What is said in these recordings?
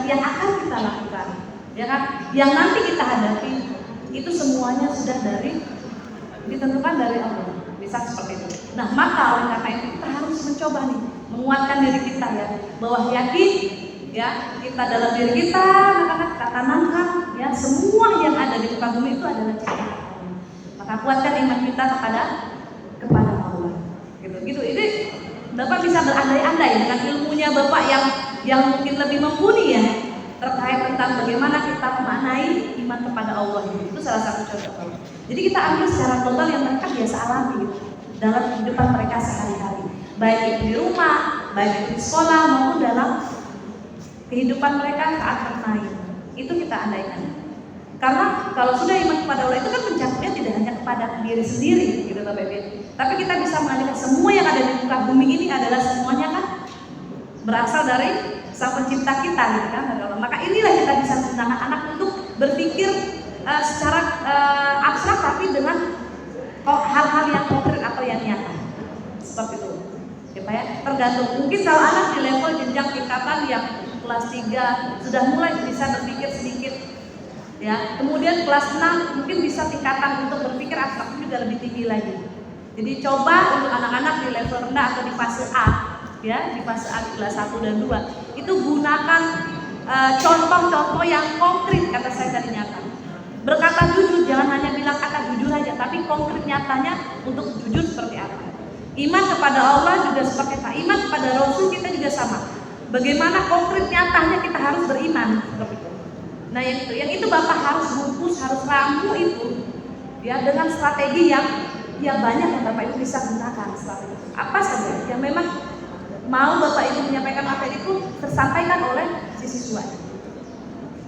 yang akan kita lakukan, ya kan? Yang nanti kita hadapi itu semuanya sudah ditentukan dari Allah. Bisa seperti itu. Nah, maka oleh karena itu kita harus mencoba nih menguatkan diri kita ya, bahwa yakin ya kita dalam diri kita maka kita tanamkan ya semua yang ada di muka bumi itu adalah ciptaan Allah. Maka kuatkan iman kita kepada Allah. Gitu. Ini Bapak bisa berandai-andai dengan ilmunya Bapak yang mungkin lebih mumpuni ya terkait tentang bagaimana kita memaknai iman kepada Allah itu salah satu contoh. Jadi kita ambil secara global yang mereka biasa alami gitu, dalam kehidupan mereka sehari-hari, baik itu di rumah, baik itu di sekolah maupun dalam kehidupan mereka saat bermain. Itu kita andaikan. Karena kalau sudah iman kepada Allah itu kan mencapainya tidak hanya kepada diri sendiri gitu Bapak Ibu. Tapi kita bisa mengandaikan semua yang ada di muka bumi ini adalah semuanya kan berasal dari Sang Pencipta kita gitu kan. Maka inilah kita bisa menggunakan anak untuk berpikir secara abstrak tapi dengan hal-hal yang konkret atau yang nyata. Seperti itu. Ya Pak ya, tergantung. Mungkin kalau anak di level jenjang tingkatan yang kelas 3 sudah mulai bisa berpikir sedikit. Ya, kemudian kelas 6 mungkin bisa tingkatan untuk berpikir abstrak juga lebih tinggi lagi. Jadi coba untuk anak-anak di level rendah atau di fase A, ya di fase A di kelas 1 dan 2 itu gunakan contoh-contoh yang konkret kata saya tadi nyata. Berkata jujur, jangan hanya bilang kata jujur aja, tapi konkret nyatanya untuk jujur seperti apa. Iman kepada Allah juga seperti apa. Iman kepada Rasul kita juga sama. Bagaimana konkret nyatanya kita harus beriman seperti itu. Nah yang itu Bapak harus bungkus, harus ramu itu ya dengan strategi yang banyak yang Bapak Ibu bisa gunakan strategi. Apa saja yang memang mau Bapak Ibu menyampaikan materi itu tersampaikan oleh si siswa.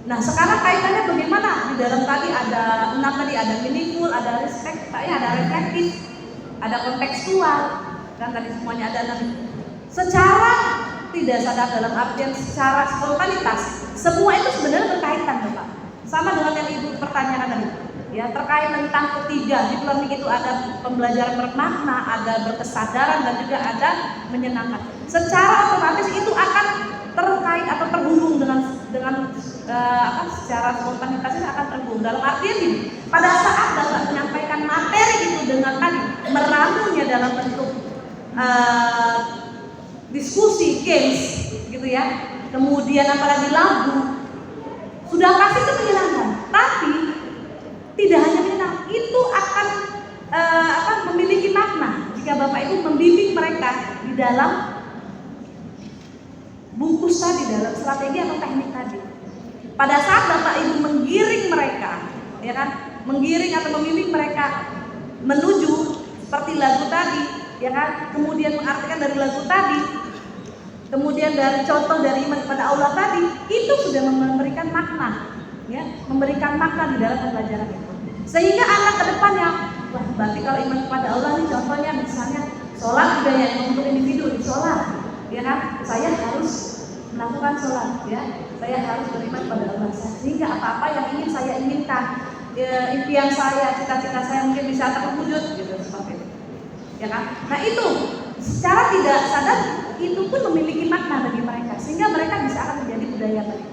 Nah sekarang kaitannya bagaimana di dalam tadi ada 6 tadi ada meaningful, ada respect, ada reflektif, ada kontekstual, kan tadi semuanya ada 6. Secara tidak sadar dalam artian secara spontanitas semua itu sebenarnya berkaitan Bapak. Sama dengan yang Ibu pertanyakan tadi. Ya, terkait tentang ketiga di learning itu ada pembelajaran bermakna, ada berkesadaran dan juga ada menyenangkan. Secara otomatis itu akan terkait atau terhubung dengan secara spontanitasnya akan terhubung. Dalam artian ini, pada saat Bapak menyampaikan materi itu dengan tadi meramunya dalam bentuk diskusi, games, gitu ya. Kemudian apalagi lagu, sudah pasti itu menyenangkan. Tapi tidak hanya menyenangkan, itu akan memiliki makna jika Bapak Ibu membimbing mereka di dalam bungkus tadi, dalam strategi atau teknik tadi. Pada saat Bapak Ibu menggiring mereka, ya kan, menggiring atau membimbing mereka menuju seperti lagu tadi, ya kan, kemudian mengartikan dari lagu tadi, kemudian dari contoh dari iman kepada Allah tadi, itu sudah memberikan makna, ya, memberikan makna di dalam pembelajaran itu. Sehingga anak ke depannya, wah berarti kalau iman kepada Allah nih contohnya misalnya sholat juga ya untuk individu di sholat, ya kan, saya harus melakukan sholat, ya, saya harus beriman kepada Allah. Sehingga apa-apa yang ingin saya inginkan, impian saya, cita-cita saya mungkin bisa terwujud, gitu seperti itu, ya kan. Nah itu secara tidak sadar itu pun memiliki makna bagi mereka, sehingga mereka bisa akan menjadi budaya mereka.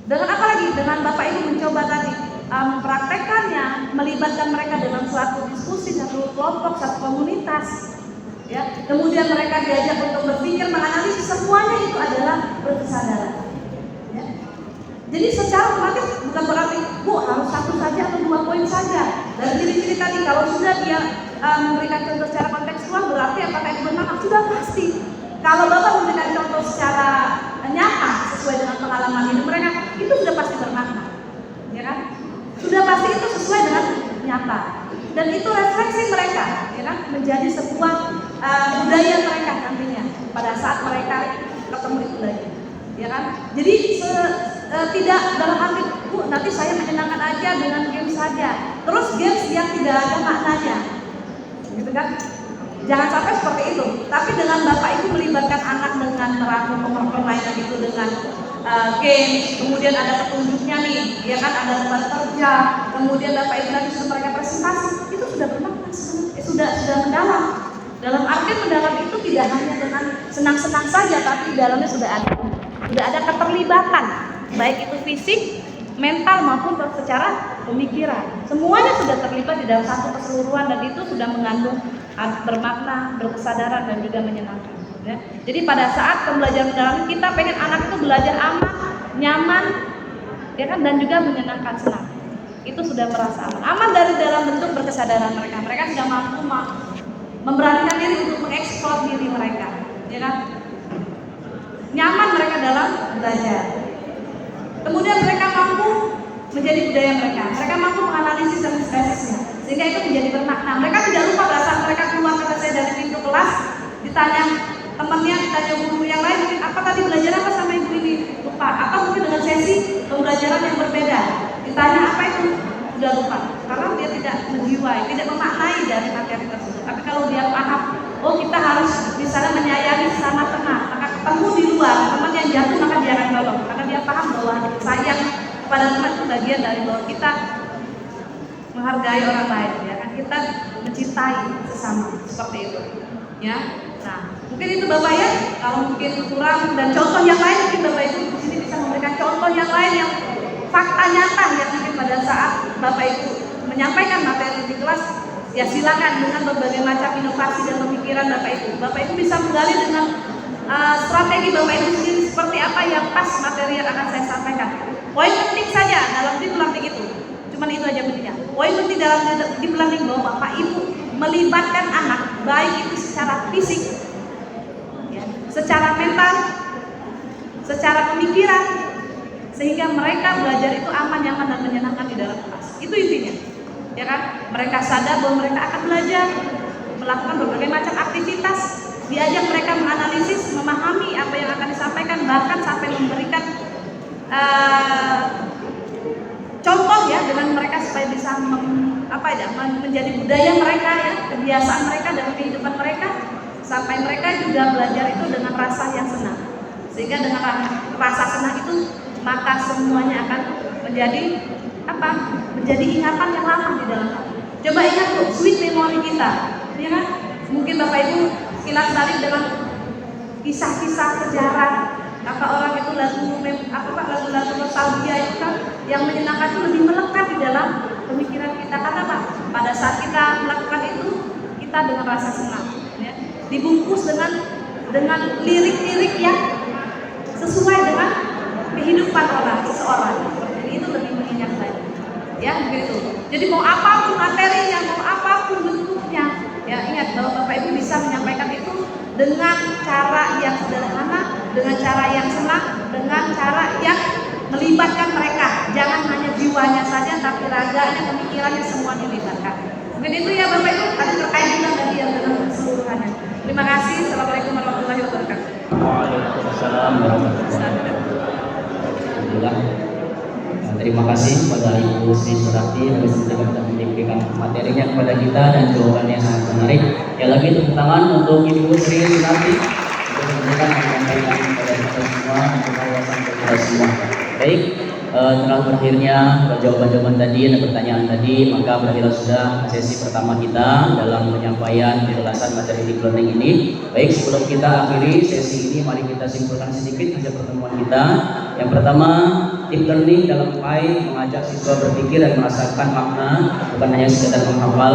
Dengan apa lagi? Dengan Bapak Ibu mencoba tadi mempraktekannya, melibatkan mereka dalam suatu diskusi, satu kelompok, satu komunitas, ya. Kemudian mereka diajak untuk berpikir, menganalisis, semuanya itu adalah berkesadaran, ya. Jadi secara otomatis bukan berarti Bu harus satu saja atau 2 poin saja. Dan ciri-ciri tadi kalau sudah dia memberikan contoh secara kontekstual berarti apakah itu bermakna? Sudah pasti. Kalau Bapak memberikan contoh secara nyata sesuai dengan pengalaman hidup mereka, itu sudah pasti bermakna, ya kan? Sudah pasti itu sesuai dengan nyata. Dan itu refleksi mereka, ya kan? Menjadi sebuah budaya mereka nantinya pada saat mereka ketemu itu lagi, ya kan? Jadi tidak dalam arti Bu nanti saya menyenangkan aja dengan game saja, terus games yang tidak ada maknanya, gitu kan? Jangan sampai seperti itu. Tapi dengan Bapak Ibu melibatkan anak dengan meramu permainan itu dengan game, kemudian ada petunjuknya nih, ya kan, ada tempat kerja, kemudian Bapak Ibu nanti sudah mereka presentasi, itu sudah bermakna, sudah mendalam. Dalam arti mendalam itu tidak hanya dengan senang-senang saja, tapi di dalamnya sudah ada sudah ada keterlibatan, baik itu fisik, mental maupun secara pemikiran. Semuanya sudah terlibat di dalam satu keseluruhan dan itu sudah mengandung bermakna, berkesadaran dan juga menyenangkan. Ya. Jadi pada saat pembelajaran mendalam kita pengen anak itu belajar aman, nyaman, ya kan, dan juga menyenangkan, senang. Itu sudah merasa aman. Aman dari dalam bentuk berkesadaran mereka. Mereka sudah mampu memberanikan diri untuk mengeksplor diri mereka, ya kan? Nyaman mereka dalam belajar. Kemudian mereka mampu menjadi budaya mereka. Mereka mampu menganalisis dan mensintesisnya, sehingga itu menjadi bermakna. Mereka tidak lupa pada saat mereka keluar kata saya dari pintu kelas, ditanya temannya, ditanya guru yang lain, mungkin apa tadi belajar apa sama ibu ini, lupa. Atau mungkin dengan sesi pembelajaran yang berbeda, ditanya apa itu, sudah lupa. Karena dia tidak menjiwai, tidak memaknai dari materi tersebut. Tapi kalau dia paham, oh kita harus misalnya menyayangi sesama teman, maka ketemu di luar, teman yang jatuh maka dia akan tolong. Karena dia paham bahwa sayang kepada teman itu bagian dari bahwa kita menghargai orang lain, ya kan, kita mencintai sesama, seperti itu, ya. Nah, mungkin itu Bapak ya, kalau mungkin kurang dan contoh yang lain mungkin Bapak Ibu di sini bisa memberikan contoh yang lain yang fakta nyata yang mungkin pada saat Bapak Ibu menyampaikan materi di kelas, ya silakan dengan berbagai macam inovasi dan pemikiran Bapak Ibu. Bapak Ibu bisa menggali dengan strategi Bapak Ibu sendiri seperti apa yang pas materi yang akan saya sampaikan. Poin penting saja dalam deep learning itu, cuman itu aja pentingnya. Poin penting dalam deep learning bahwa Bapak Ibu melibatkan anak, baik itu secara fisik, ya, secara mental, secara pemikiran, sehingga mereka belajar itu aman, nyaman dan menyenangkan di dalam kelas. Itu intinya, ya kan? Mereka sadar bahwa mereka akan belajar, melakukan berbagai macam aktivitas, diajak mereka menganalisis, memahami apa yang akan disampaikan, bahkan sampai memberikan contoh ya dengan mereka supaya bisa menjadi budaya mereka, ya, kebiasaan mereka dalam kehidupan mereka, sampai mereka juga belajar itu dengan rasa yang senang. Sehingga dengan rasa senang itu maka semuanya akan menjadi menjadi ingatan yang lama di dalam hati. Coba ingat tuh sweet memory kita, ya kan? Mungkin Bapak Ibu sekilas balik dengan kisah-kisah sejarah, orang itu lagu-lagu nostalgia itu kan yang menyenangkan itu lebih melekat di dalam pemikiran kita. Karena apa? Pada saat kita melakukan itu kita dengan rasa senang, ya. Dibungkus dengan lirik-lirik yang sesuai dengan kehidupan seseorang. Jadi itu lebih mengingat lagi, ya, begitu. Jadi mau apapun materinya, mau apapun bentuknya, ya ingat bahwa Bapak Ibu bisa menyampaikan itu dengan cara yang sederhana, dengan cara yang senang, dengan cara yang melibatkan mereka. Jangan hanya jiwanya saja, tapi raganya, pemikirannya semua dilibatkan. Mungkin itu ya Bapak Ibu, tadi terkait juga tadi yang dengan keseluruhannya. Terima kasih. Assalamualaikum warahmatullahi wabarakatuh. Waalaikumsalam warahmatullahi wabarakatuh. Terima kasih kepada Ibu Sri Surati yang sudah memberikan materinya kepada kita dan jawabannya sangat menarik. Ya, lagi tepuk tangan untuk Ibu Sri Surati untuk memberikan penyampaian kepada kita semua untuk wawasan kita semua. Baik, setelah berakhirnya jawaban-jawaban tadi dan pertanyaan tadi, maka berakhirlah sudah sesi pertama kita dalam penyampaian penjelasan materi deep learning ini. Baik, sebelum kita akhiri sesi ini, mari kita simpulkan sedikit hasil pertemuan kita. Yang pertama, deep learning dalam upaya mengajak siswa berpikir dan merasakan makna, bukan hanya sekedar menghafal.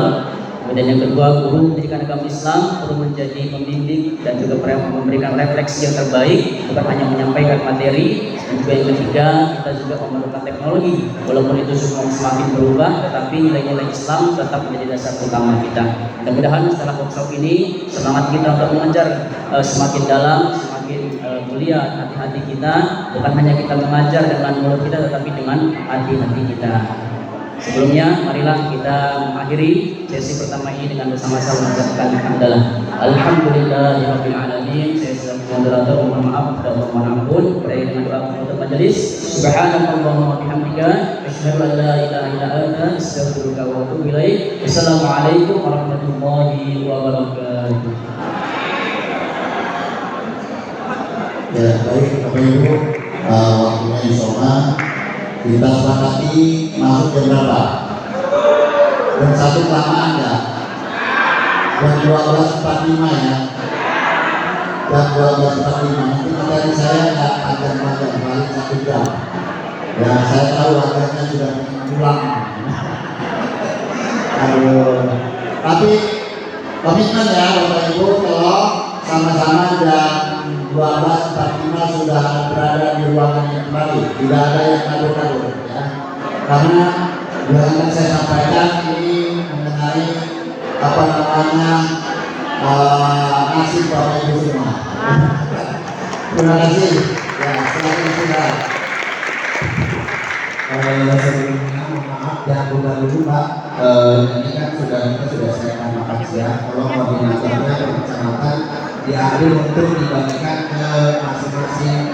Kemudian yang kedua, guru pendidikan agama Islam perlu menjadi pembimbing dan juga memberikan refleksi yang terbaik, bukan hanya menyampaikan materi. Dan juga yang ketiga, kita juga memerlukan teknologi, walaupun itu semakin berubah, tetapi nilai-nilai Islam tetap menjadi dasar utama kita. Mudah-mudahan setelah workshop ini, semangat kita untuk mengajar semakin dalam, semakin mulia hati-hati kita, bukan hanya kita mengajar dengan mulut kita, tetapi dengan hati-hati kita. Sebelumnya, marilah kita mengakhiri sesi pertama ini dengan bersama-sama mengucapkan hamdalah. Alhamdulillahirabbil alamin. Saya sedang moderator, mohon maaf dan mohon ampun. Berakhir dengan doa penutup majelis. Subhanakallahumma wa bihamdika, asyhadu an la ilaha illa anta, astaghfiruka wa atubu ilaik. Wassalamualaikum warahmatullahi wabarakatuh. Ya, baik Bapak Ibu, waktunya insya kita sepakati masuk jam berapa? Jam 1 kelamaan ya? Jam 12.45 ya? jam 12.45. Nanti materi saya nggak panjang-panjang, paling 1 jam. Ya saya tahu akhirnya sudah pulang. Aduh. Tapi komitmen ya Bapak Ibu, kalau sama-sama jam 12.45 sudah berada di ruangan yang kembali, tidak ada yang kabur-kabur ya. Karena yang akan saya sampaikan ini mengenai apa namanya nasib Bapak Ibu semua. Terima kasih. Ya, silakan sudah. Sebelumnya mohon maaf jangan buka dulu Pak. Ini kan kita sudah siapkan makan siang. Kalau koordinatornya kecamatan diambil untuk dibagikan ke masing-masing